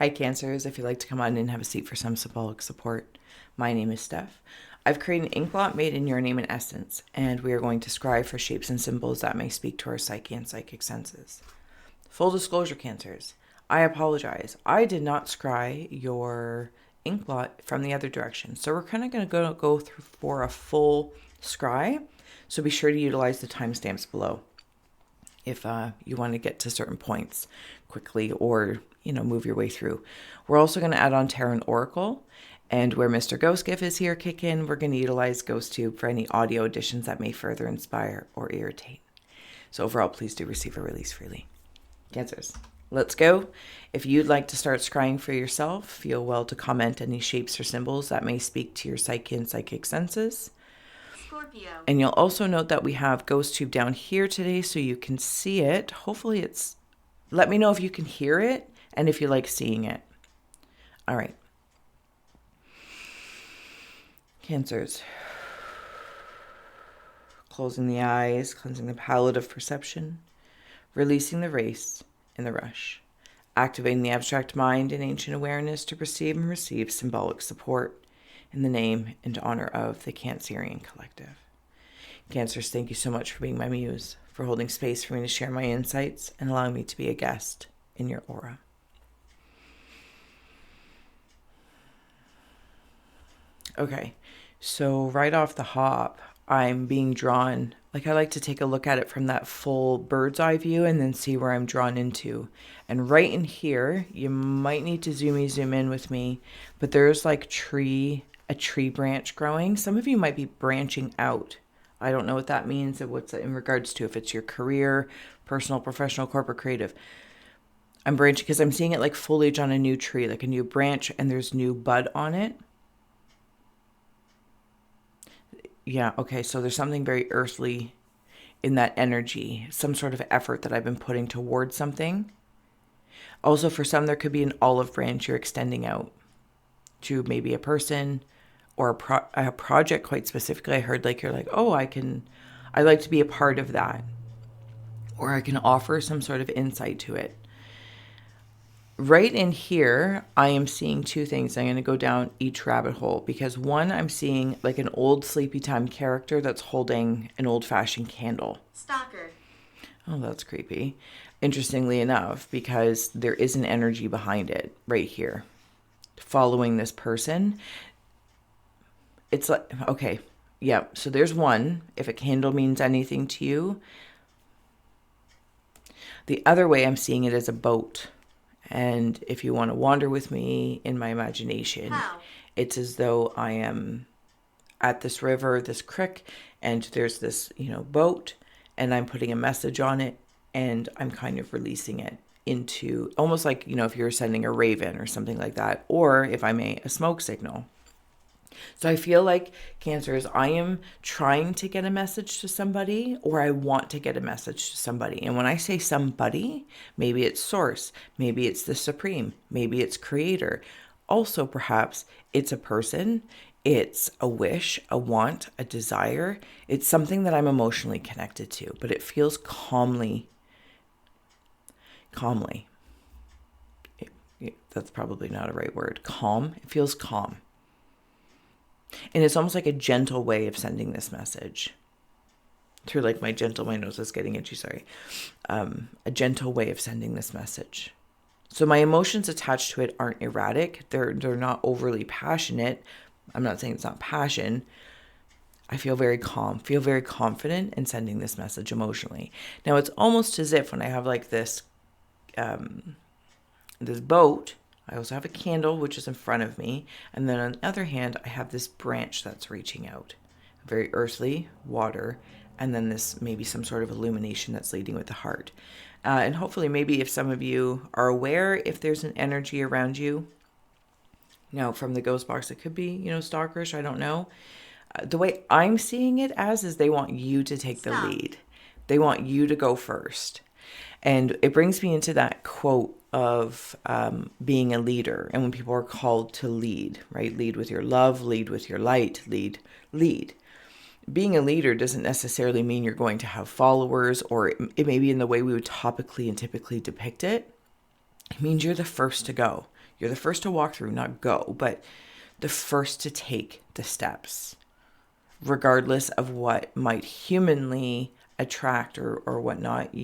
Hi, Cancers. If you'd like to come on and have a seat for some symbolic support, my name is Steph. I've created an ink blot made in your name and essence, and we are going to scry for shapes and symbols that may speak to our psyche and psychic senses. Full disclosure, Cancers, I apologize. I did not scry your ink blot from the other direction, so we're kind of going to go through for a full scry, so be sure to utilize the timestamps below if you want to get to certain points quickly or, move your way through. We're also going to add on Tarot and Oracle. And where Mr. Ghost Gift is here kick in, we're going to utilize GhostTube for any audio additions that may further inspire or irritate. So overall, please do receive a release freely. Cancers, let's go. If you'd like to start scrying for yourself, feel well to comment any shapes or symbols that may speak to your psyche and psychic senses. Scorpio. And you'll also note that we have GhostTube down here today so you can see it. Hopefully let me know if you can hear it and if you like seeing it. All right. Cancers. Closing the eyes, cleansing the palette of perception, releasing the race in the rush, activating the abstract mind and ancient awareness to perceive and receive symbolic support in the name and honor of the Cancerian Collective. Cancers, thank you so much for being my muse, for holding space for me to share my insights and allowing me to be a guest in your aura. Okay, so right off the hop, I'm being drawn, I like to take a look at it from that full bird's eye view and then see where I'm drawn into. And right in here, you might need to zoom in with me, but there's like a tree branch growing. Some of you might be branching out. I don't know what that means and what's in regards to if it's your career, personal, professional, corporate, creative. I'm branching because I'm seeing it like foliage on a new tree, like a new branch, and there's new bud on it. Yeah, okay, so there's something very earthly in that energy, some sort of effort that I've been putting towards something. Also, for some, there could be an olive branch you're extending out to maybe a person or a project quite specifically. I heard you're like, oh, I like to be a part of that. Or I can offer some sort of insight to it. Right in here, I am seeing two things. I'm going to go down each rabbit hole because one, I'm seeing like an old Sleepy Time character that's holding an old-fashioned candle. Stalker. Oh, that's creepy. Interestingly enough, because there is an energy behind it right here. Following this person. It's like, okay, yeah, so there's one. If a candle means anything to you. The other way I'm seeing it as a boat. And if you want to wander with me in my imagination, it's as though I am at this river, this creek, and there's this, boat, and I'm putting a message on it, and I'm kind of releasing it into almost like, if you're sending a raven or something like that, or if I may, a smoke signal. So I feel like, Cancers, I am trying to get a message to somebody, or I want to get a message to somebody. And when I say somebody, maybe it's source, maybe it's the supreme, maybe it's creator. Also, perhaps it's a person, it's a wish, a want, a desire. It's something that I'm emotionally connected to, but it feels calmly. That's probably not a right word. Calm. It feels calm. And it's almost like a gentle way of sending this message. Through my nose is getting itchy, sorry. A gentle way of sending this message. So my emotions attached to it aren't erratic. They're not overly passionate. I'm not saying it's not passion. I feel very calm, feel very confident in sending this message emotionally. Now it's almost as if when I have this boat, I also have a candle, which is in front of me. And then on the other hand, I have this branch that's reaching out. Very earthly, water. And then this maybe some sort of illumination that's leading with the heart. And hopefully maybe if some of you are aware if there's an energy around you. Now from the ghost box, it could be, stalkerish. I don't know. The way I'm seeing it as is they want you to take the lead. They want you to go first. And it brings me into that quote of being a leader. And when people are called to lead, right? Lead with your love, lead with your light, lead. Being a leader doesn't necessarily mean you're going to have followers, or it may be in the way we would topically and typically depict it. It means you're the first to go. You're the first to walk through, not go, but the first to take the steps, regardless of what might humanly attract or whatnot.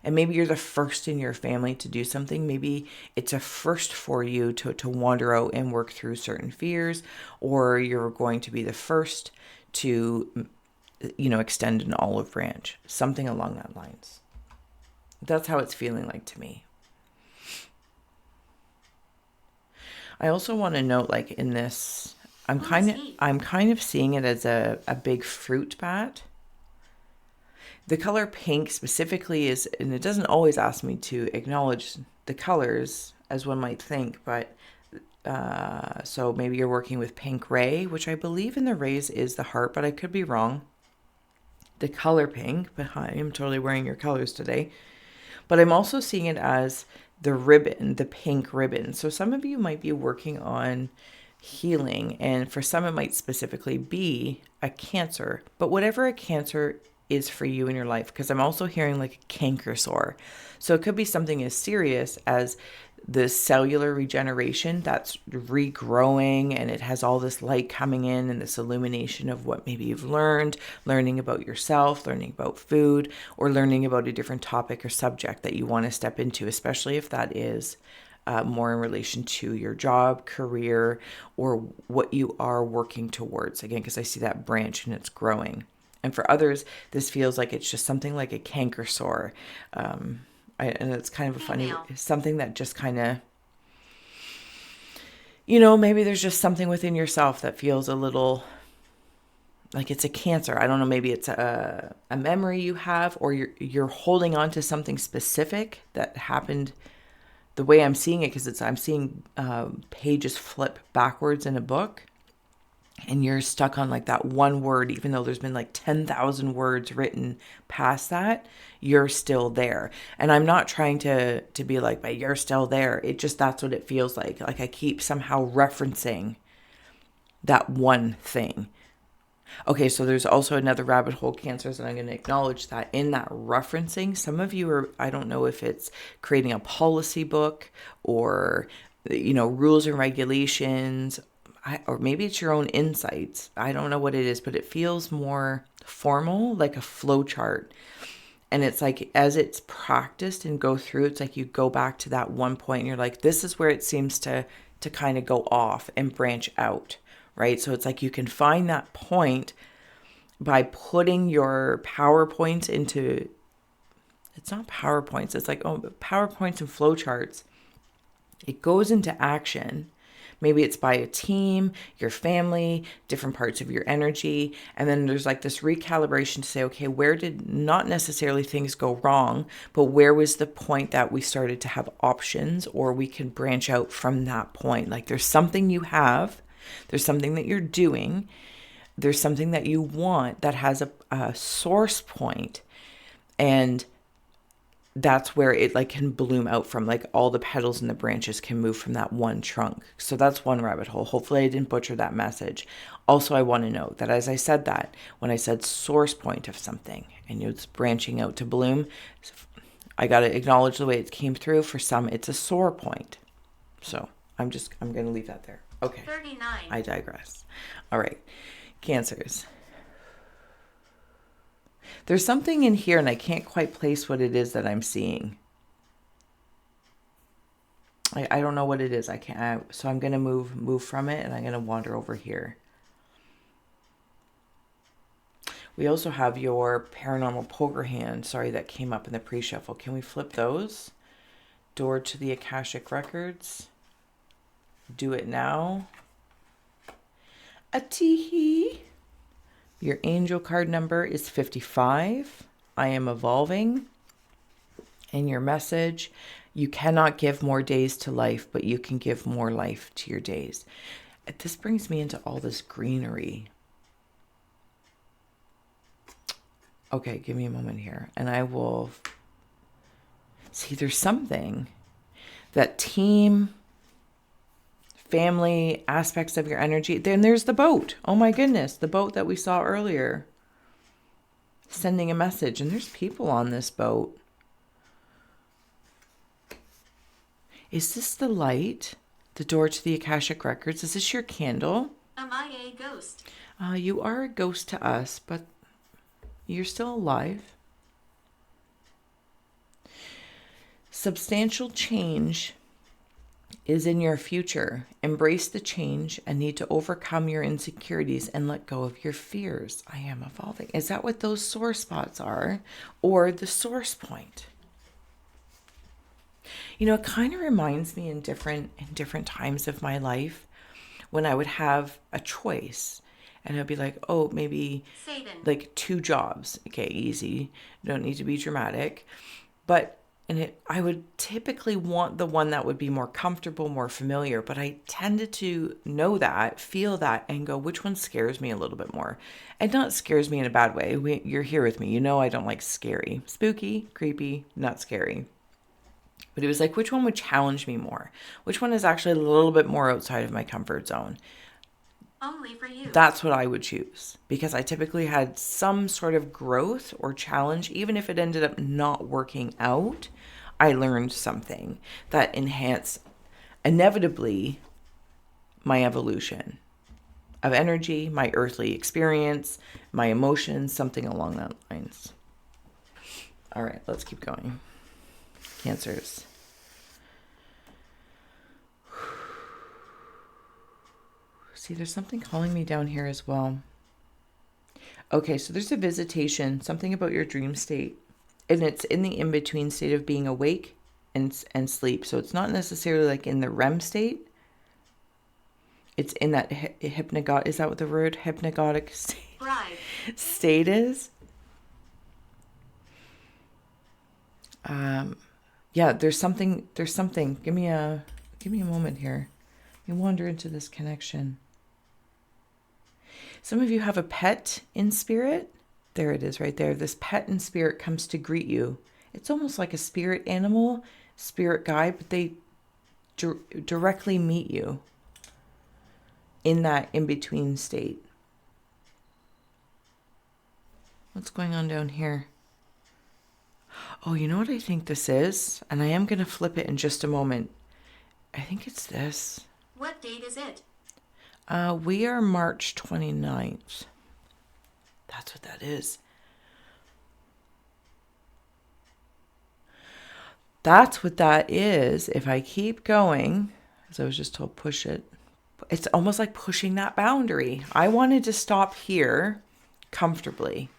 And maybe you're the first in your family to do something. Maybe it's a first for you to wander out and work through certain fears, or you're going to be the first to, extend an olive branch, something along that lines. That's how it's feeling like to me. I also want to note, like in this, I'm kind of seeing it as a big fruit bat. The color pink specifically is, and it doesn't always ask me to acknowledge the colors as one might think, but so maybe you're working with pink ray, which I believe in the rays is the heart, but I could be wrong. The color pink, but I am totally wearing your colors today. But I'm also seeing it as the ribbon, the pink ribbon. So some of you might be working on healing, and for some it might specifically be a cancer. But whatever a cancer is for you in your life, because I'm also hearing like a canker sore. So it could be something as serious as the cellular regeneration that's regrowing, and it has all this light coming in and this illumination of what maybe you've learning about yourself, learning about food, or learning about a different topic or subject that you want to step into, especially if that is more in relation to your job, career, or what you are working towards. Again, because I see that branch and it's growing. And for others, this feels like it's just something like a canker sore. And it's kind of a funny, something that just kind of, maybe there's just something within yourself that feels a little like it's a cancer. I don't know, maybe it's a memory you have, or you're holding on to something specific that happened. The way I'm seeing it, because I'm seeing pages flip backwards in a book, and you're stuck on like that one word, even though there's been like 10,000 words written past that, you're still there. And I'm not trying to be like, but you're still there. It just, that's what it feels like. Like I keep somehow referencing that one thing. Okay, so there's also another rabbit hole, cancers, and I'm going to acknowledge that in that referencing, some of you are, I don't know if it's creating a policy book or, rules and regulations, or maybe it's your own insights. I don't know what it is, but it feels more formal, like a flow chart. And it's like, as it's practiced and go through, it's like you go back to that one point and you're like, this is where it seems to kind of go off and branch out, right? So it's like you can find that point by putting your PowerPoints into, it's not PowerPoints, it's like, PowerPoints and flow charts. It goes into action. Maybe it's by a team, your family, different parts of your energy. And then there's like this recalibration to say, okay, where did not necessarily things go wrong, but where was the point that we started to have options, or we can branch out from that point? Like there's something you have, there's something that you're doing, there's something that you want that has a source point, and that's where it like can bloom out from, like all the petals and the branches can move from that one trunk. So that's one rabbit hole. Hopefully I didn't butcher that message. Also, I want to note that as I said that, when I said source point of something and it's branching out to bloom, I got to acknowledge the way it came through. For some, it's a sore point. So I'm going to leave that there. Okay. 39. I digress. All right. Cancers. There's something in here and I can't quite place what it is that I'm seeing. I don't know what it is. So I'm going to move from it, and I'm going to wander over here. We also have your paranormal poker hand, that came up in the pre-shuffle. Can we flip those? Door to the Akashic records. Do it now. A teehee. Your angel card number is 55. I am evolving. And your message, you cannot give more days to life, but you can give more life to your days. This brings me into all this greenery. Okay, give me a moment here. And I will see, there's something that team, family aspects of your energy. Then there's the boat. Oh my goodness, the boat that we saw earlier. Sending a message, and there's people on this boat. Is this the light? The door to the Akashic records. Is this your candle? Am I a ghost? You are a ghost to us, but you're still alive. Substantial change is in your future. Embrace the change and need to overcome your insecurities and let go of your fears. I am evolving. Is that what those sore spots are? Or the source point? You know, it kind of reminds me in different times of my life when I would have a choice and I'd be like, oh, maybe Satan. like 2 jobs. Okay, easy. Don't need to be dramatic. But I would typically want the one that would be more comfortable, more familiar, but I tended to know that, feel that, and go, which one scares me a little bit more? And not scares me in a bad way. You're here with me. You know I don't like scary. Spooky, creepy, not scary. But it was like, which one would challenge me more? Which one is actually a little bit more outside of my comfort zone? Only for you. That's what I would choose because I typically had some sort of growth or challenge. Even if it ended up not working out, I learned something that enhanced inevitably my evolution of energy, my earthly experience, my emotions, something along that lines. All right, let's keep going. Cancers. See, there's something calling me down here as well. Okay, so there's a visitation, something about your dream state. And it's in the in-between state of being awake and sleep. So it's not necessarily like in the REM state. It's in that hypnagogic, is that what the word hypnagogic state is? Yeah, there's something. Give me a moment here. You wander into this connection. Some of you have a pet in spirit. There it is right there. This pet in spirit comes to greet you. It's almost like a spirit animal, spirit guide, but they directly meet you in that in-between state. What's going on down here? Oh, you know what I think this is? And I am going to flip it in just a moment. I think it's this. What date is it? We are March 29th. That's what that is. That's what that is. If I keep going, as I was just told, push it. It's almost like pushing that boundary. I wanted to stop here comfortably.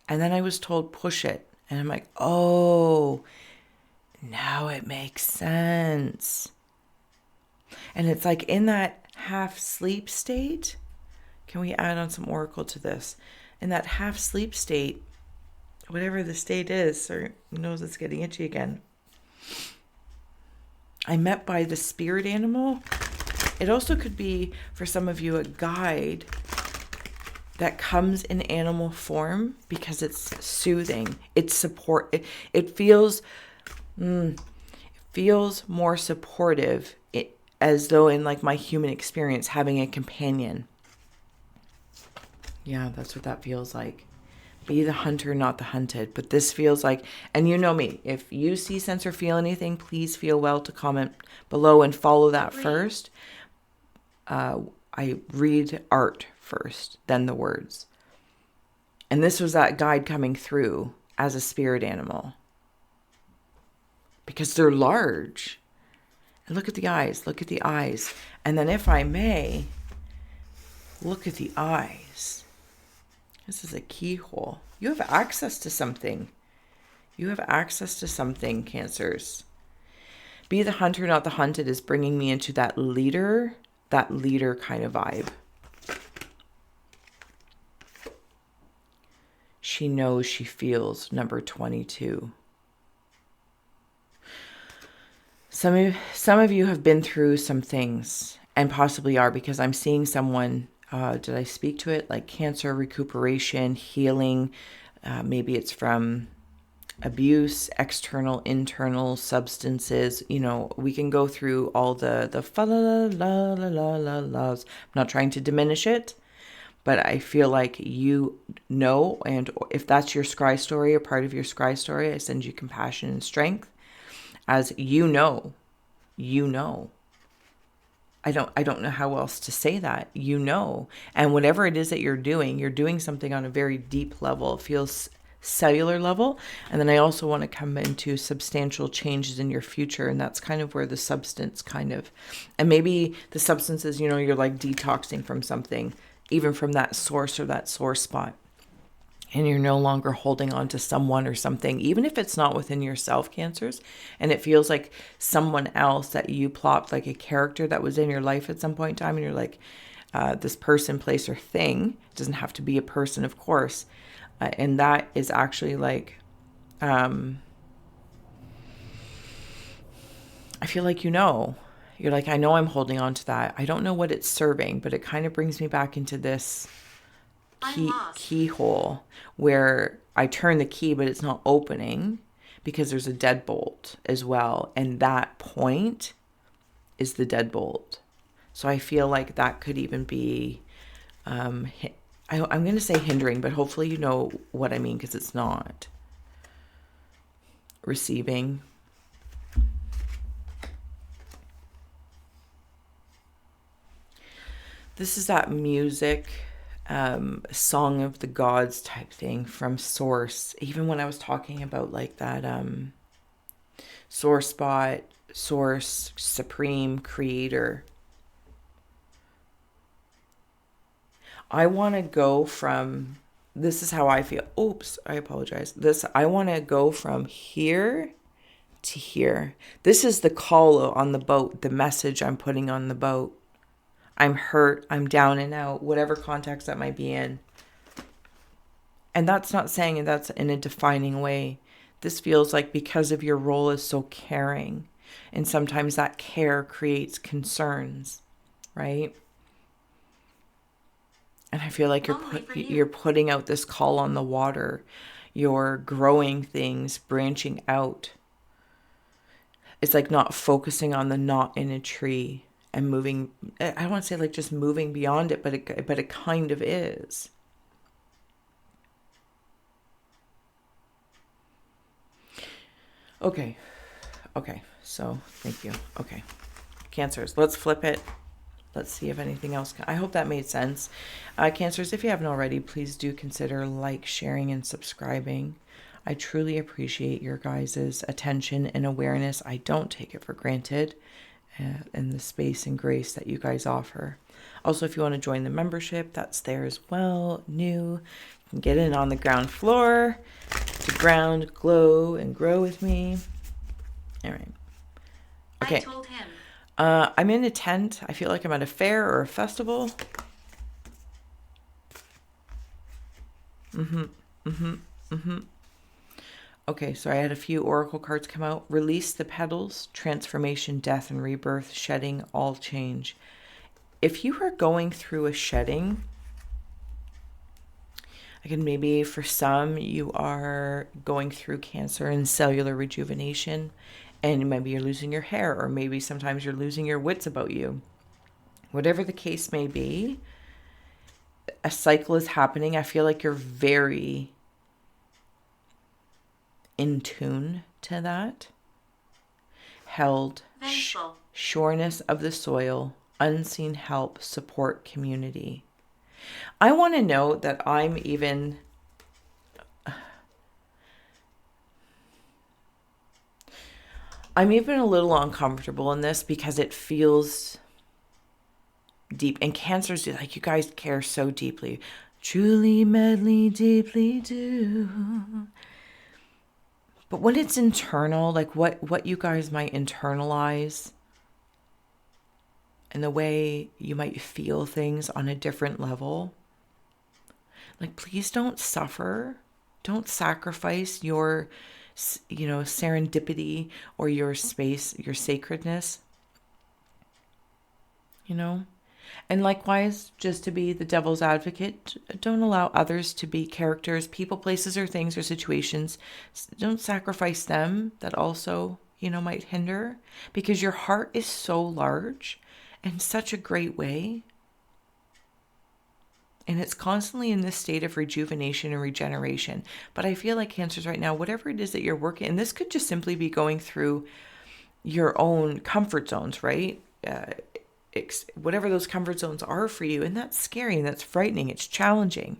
And then I was told, push it. And I'm like, oh, now it makes sense. And it's like in that half sleep state. Can we add on some oracle to this? In that half sleep state, whatever the state is, or who knows, it's getting itchy again. I'm met by the spirit animal. It also could be, for some of you, a guide that comes in animal form because it's soothing. It's support. It feels more supportive, as though in like my human experience, having a companion. Yeah, that's what that feels like. Be the hunter, not the hunted. But this feels like, and you know me, if you see, sense, or feel anything, please feel well to comment below and follow that first. I read art first, then the words. And this was that guide coming through as a spirit animal. Because they're large. And look at the eyes, look at the eyes. And then if I may, look at the eyes. This is a keyhole. You have access to something. You have access to something, Cancers. Be the hunter, not the hunted is bringing me into that leader kind of vibe. She knows, she feels, number 22. Some of you have been through some things and possibly are, because I'm seeing someone, did I speak to it? Like cancer, recuperation, healing. Maybe it's from abuse, external, internal substances. You know, we can go through all the fa la la la la la la's. I'm not trying to diminish it, but I feel like you know, and if that's your scry story or part of your scry story, I send you compassion and strength. As you know, I don't know how else to say that, and whatever it is that you're doing something on a very deep level. It feels cellular level. And then I also want to come into substantial changes in your future. And that's kind of where the substance and maybe the substance is, you're like detoxing from something, even from that source or that sore spot. And you're no longer holding on to someone or something, even if it's not within yourself, Cancers. And it feels like someone else that you plopped, like a character that was in your life at some point in time. And you're like, this person, place, or thing. It doesn't have to be a person, of course. And that is actually like, I feel like, you're like, I know I'm holding on to that. I don't know what it's serving, but it kind of brings me back into this keyhole where I turn the key, but it's not opening because there's a deadbolt as well. And that point is the deadbolt. So I feel like that could even be, I'm going to say hindering, but hopefully you know what I mean, because it's not. Receiving. This is that music, song of the gods type thing from Source. Even when I was talking about like that source spot, source, supreme, creator. I want to go from, this is how I feel. Oops, I apologize. I want to go from here to here. This is the call on the boat, the message I'm putting on the boat. I'm hurt, I'm down and out, whatever context that might be in. And that's not saying that's in a defining way. This feels like because of your role is so caring. And sometimes that care creates concerns, right? And I feel like you're putting out this call on the water. You're growing things, branching out. It's like not focusing on the knot in a tree and moving. I don't want to say like just moving beyond it, but it kind of is. Okay. So thank you. Okay. Cancers. Let's flip it. Let's see if anything else. I hope that made sense. Cancers, if you haven't already, please do consider sharing, and subscribing. I truly appreciate your guys' attention and awareness. I don't take it for granted. And the space and grace that you guys offer. Also, if you want to join the membership, that's there as well. New. You can get in on the ground floor to ground, glow, and grow with me. All right. Okay. I told him. I'm in a tent. I feel like I'm at a fair or a festival. Okay, so I had a few oracle cards come out. Release the petals, transformation, death, and rebirth, shedding, all change. If you are going through a shedding, again, maybe for some, you are going through cancer and cellular rejuvenation, and maybe you're losing your hair, or maybe sometimes you're losing your wits about you. Whatever the case may be, a cycle is happening. I feel like you're very in tune to that. Held, sureness of the soil, unseen help, support, community. I want to know that I'm even a little uncomfortable in this because it feels deep. And cancers, like, you guys care so deeply. Truly, madly, deeply do. But when it's internal, like what you guys might internalize and the way you might feel things on a different level, like, please don't suffer. Don't sacrifice your, serendipity or your space, your sacredness, And likewise, just to be the devil's advocate, don't allow others to be characters, people, places, or things or situations. Don't sacrifice them. That also, might hinder, because your heart is so large in such a great way. And it's constantly in this state of rejuvenation and regeneration. But I feel like cancers right now, whatever it is that you're working, and this could just simply be going through your own comfort zones, right? whatever those comfort zones are for you. And that's scary and that's frightening. It's challenging.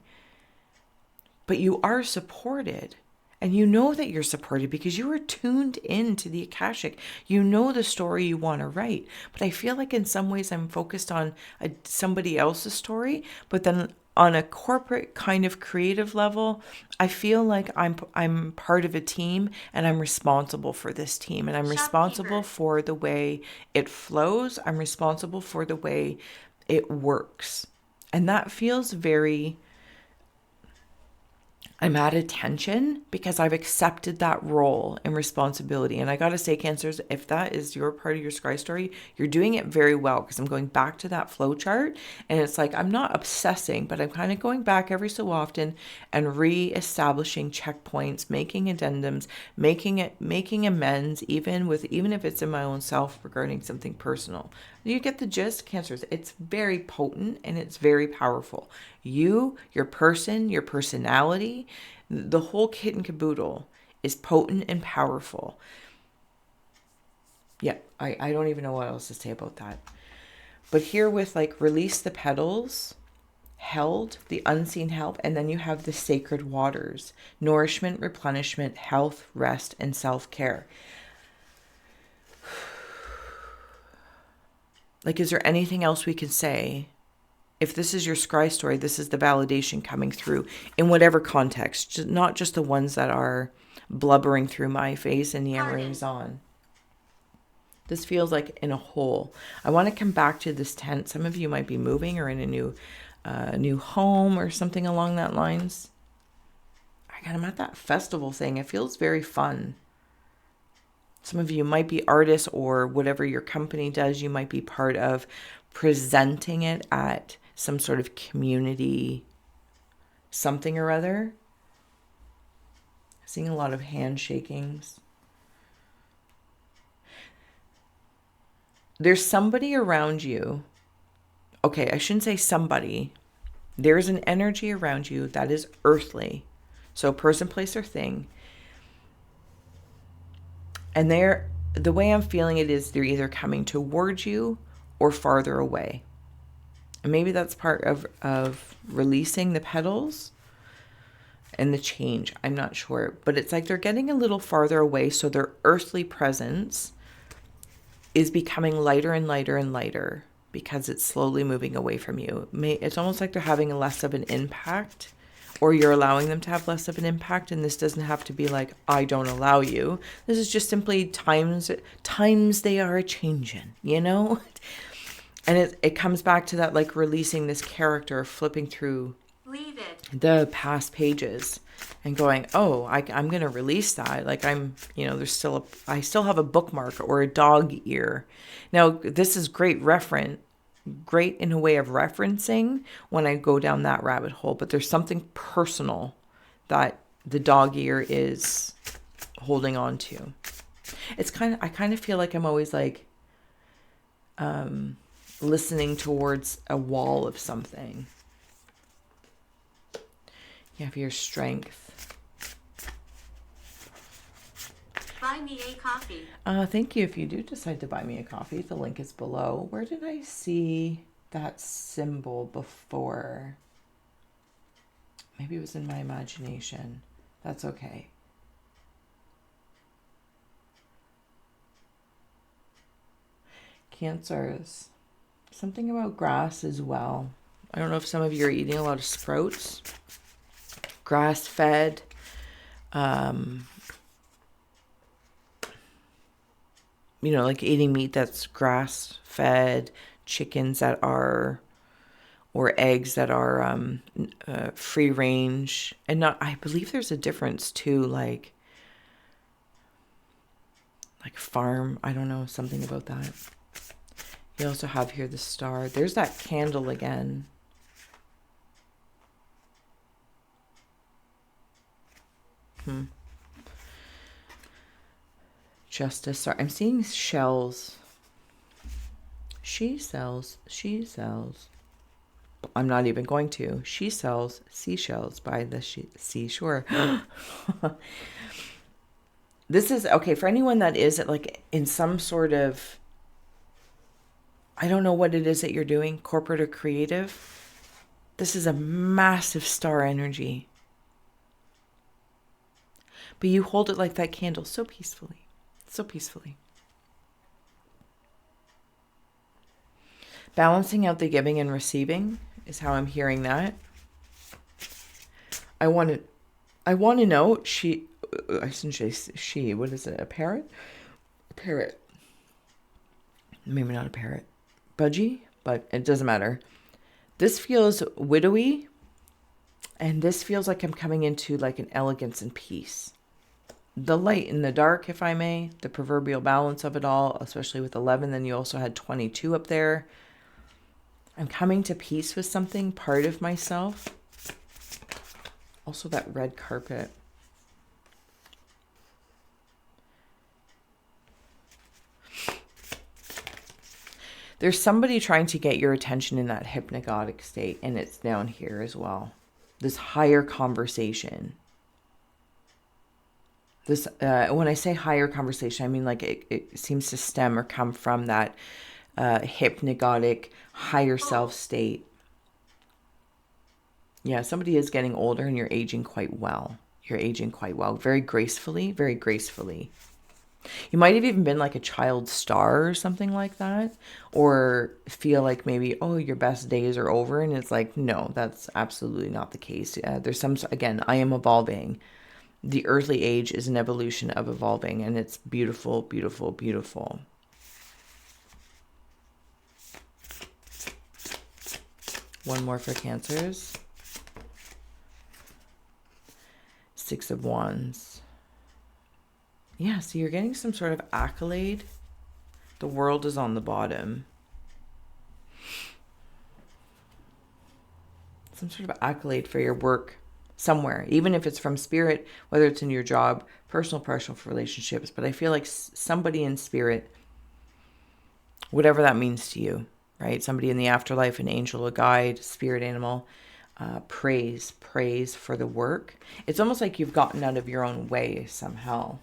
But you are supported. And you know that you're supported because you are tuned into the Akashic. You know the story you want to write. But I feel like in some ways I'm focused on somebody else's story. But then on a corporate kind of creative level, I feel like I'm part of a team and I'm responsible for this team. And I'm responsible for the way it flows. I'm responsible for the way it works. And that feels very... I'm at attention because I've accepted that role and responsibility. And I got to say, Cancers, if that is your part of your Scry story, you're doing it very well, because I'm going back to that flow chart and it's like, I'm not obsessing, but I'm kind of going back every so often and re-establishing checkpoints, making addendums, making amends, even if it's in my own self regarding something personal. You get the gist, Cancers. It's very potent and it's very powerful. You, your person, your personality, the whole kit and caboodle is potent and powerful. Yeah, I don't even know what else to say about that. But here with like release the petals, held, the unseen help, and then you have the sacred waters, nourishment, replenishment, health, rest, and self-care. Like, is there anything else we can say? If this is your Scry story, this is the validation coming through in whatever context, not just the ones that are blubbering through my face and yammering on. This feels like in a whole. I want to come back to this tent. Some of you might be moving or in a new home or something along that lines. I'm at that festival thing. It feels very fun. Some of you might be artists, or whatever your company does, you might be part of presenting it at some sort of community something or other. Seeing a lot of handshakings. There's somebody around you. Okay, I shouldn't say somebody. There's an energy around you that is earthly. So person, place, or thing. And the way I'm feeling it is they're either coming towards you or farther away. And maybe that's part of releasing the petals and the change. I'm not sure. But it's like they're getting a little farther away. So their earthly presence is becoming lighter and lighter and lighter because it's slowly moving away from you. It's almost like they're having less of an impact, or you're allowing them to have less of an impact. And this doesn't have to be like, I don't allow you. This is just simply times they are changing, you know? And it comes back to that, like releasing this character, flipping through the past pages and going, oh, I'm going to release that. Like I still have a bookmark or a dog ear. Now, this is great in a way of referencing when I go down that rabbit hole, but there's something personal that the dog ear is holding on to. I kind of feel like I'm always like, listening towards a wall of something. You have your strength. Buy me a coffee. Thank you. If you do decide to buy me a coffee, the link is below. Where did I see that symbol before? Maybe it was in my imagination. That's okay. Cancers. Something about grass as well. I don't know if some of you are eating a lot of sprouts. Grass-fed. Like eating meat that's grass-fed. Chickens that are, or eggs that are free range. And I believe there's a difference too, like farm. I don't know, something about that. You also have here the star. There's that candle again. Justice. I'm seeing shells. She sells. I'm not even going to. She sells seashells by the seashore. This is, okay, for anyone that is like in some sort of, I don't know what it is that you're doing, corporate or creative. This is a massive star energy. But you hold it like that candle so peacefully, so peacefully. Balancing out the giving and receiving is how I'm hearing that. I want to know, I shouldn't say she, what is it, a parrot? A parrot. Maybe not a parrot. Budgie, but it doesn't matter. This feels widowy, and this feels like I'm coming into like an elegance and peace. The light and the dark, if I may, the proverbial balance of it all, especially with 11. Then you also had 22 up there. I'm coming to peace with something, part of myself. Also that red carpet. There's somebody trying to get your attention in that hypnagogic state, and it's down here as well. This higher conversation. This, when I say higher conversation, I mean like it seems to stem or come from that hypnagogic higher self state. Yeah, somebody is getting older and you're aging quite well. You're aging quite well. Very gracefully, very gracefully. You might have even been like a child star or something like that. Or feel like maybe, oh, your best days are over. And it's like, no, that's absolutely not the case. There's some, again, I am evolving. The earthly age is an evolution of evolving. And it's beautiful, beautiful, beautiful. One more for Cancers. Six of Wands. Yeah, so you're getting some sort of accolade. The world is on the bottom. Some sort of accolade for your work somewhere, even if it's from spirit, whether it's in your job, personal relationships. But I feel like somebody in spirit, whatever that means to you, right? Somebody in the afterlife, an angel, a guide, spirit animal, praise for the work. It's almost like you've gotten out of your own way somehow.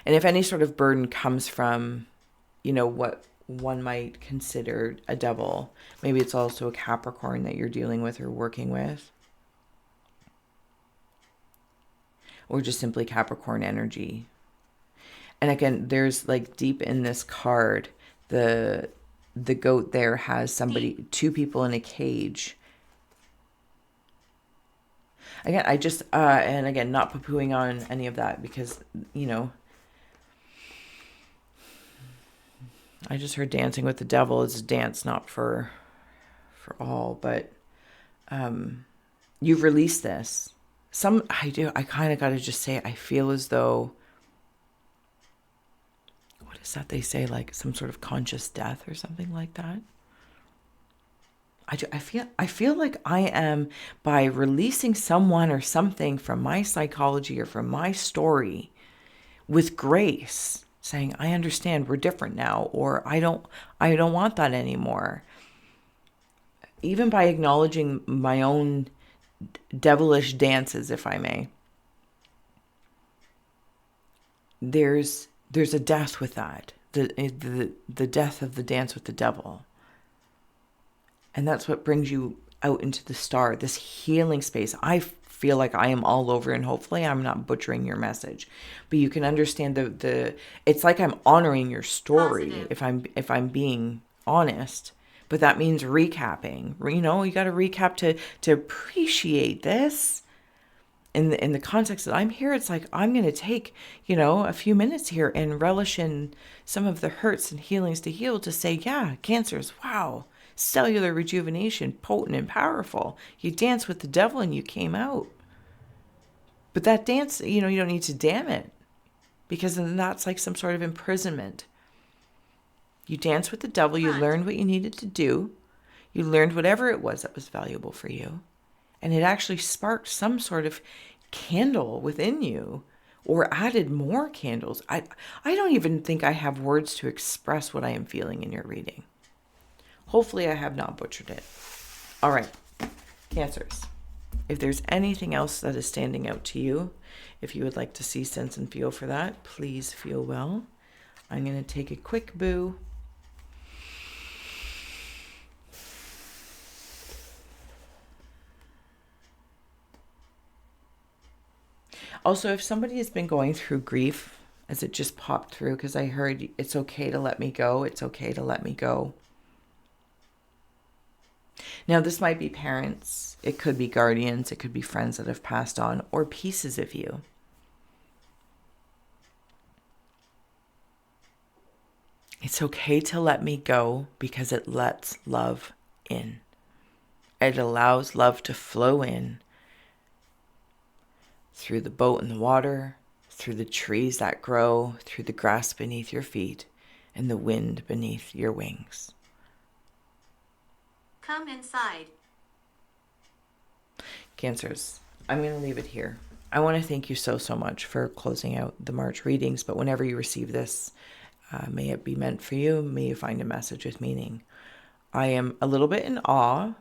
And if any sort of burden comes from, you know, what one might consider a devil, maybe it's also a Capricorn that you're dealing with or working with. Or just simply Capricorn energy. And again, there's like deep in this card, the goat there has somebody, two people in a cage. Again, I just, and again, not poo-pooing on any of that because, you know, I just heard dancing with the devil is a dance, not for all, but you've released this. I kind of got to just say, I feel as though, what is that they say, like some sort of conscious death or something like that? I feel like I am, by releasing someone or something from my psychology or from my story with grace, saying, I understand, we're different now, or I don't want that anymore. Even by acknowledging my own devilish dances, if I may. There's a death with that. The death of the dance with the devil. And that's what brings you out into the star, this healing space. I feel like I am all over, and hopefully I'm not butchering your message, but you can understand it's like I'm honoring your story. Positive. If I'm being honest, but that means recapping. You know, you got to recap to appreciate this. In the context that I'm here, it's like I'm going to take, you know, a few minutes here and relish in some of the hurts and healings to heal, to say, yeah, Cancers, wow, cellular rejuvenation, potent and powerful. You danced with the devil and you came out. But that dance, you know, you don't need to damn it, because then that's like some sort of imprisonment. You danced with the devil, you learned what you needed to do, you learned whatever it was that was valuable for you, and it actually sparked some sort of candle within you, or added more candles. I don't even think I have words to express what I am feeling in your reading. Hopefully I have not butchered it. All right, Cancers. If there's anything else that is standing out to you, if you would like to see, sense, and feel for that, please feel well. I'm going to take a quick boo. Also, if somebody has been going through grief, as it just popped through, because I heard it's okay to let me go. It's okay to let me go. Now, this might be parents. It could be guardians. It could be friends that have passed on, or pieces of you. It's okay to let me go because it lets love in. It allows love to flow in through the boat in the water, through the trees that grow, through the grass beneath your feet, and the wind beneath your wings. Come inside. Cancers, I'm going to leave it here. I want to thank you so much for closing out the March readings, but whenever you receive this, may it be meant for you. May you find a message with meaning. I am a little bit in awe.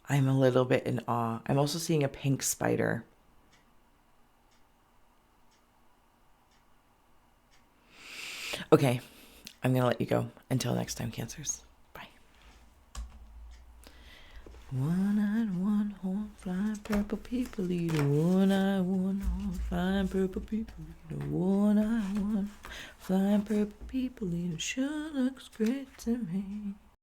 I'm also seeing a pink spider. Okay, I'm going to let you go. Until next time, Cancers. Bye. One-eyed, one-horn, flying purple people eater. One-eyed, one-horn, flying purple people eater. One-eyed, one, flying purple people eater. Sure looks great to me.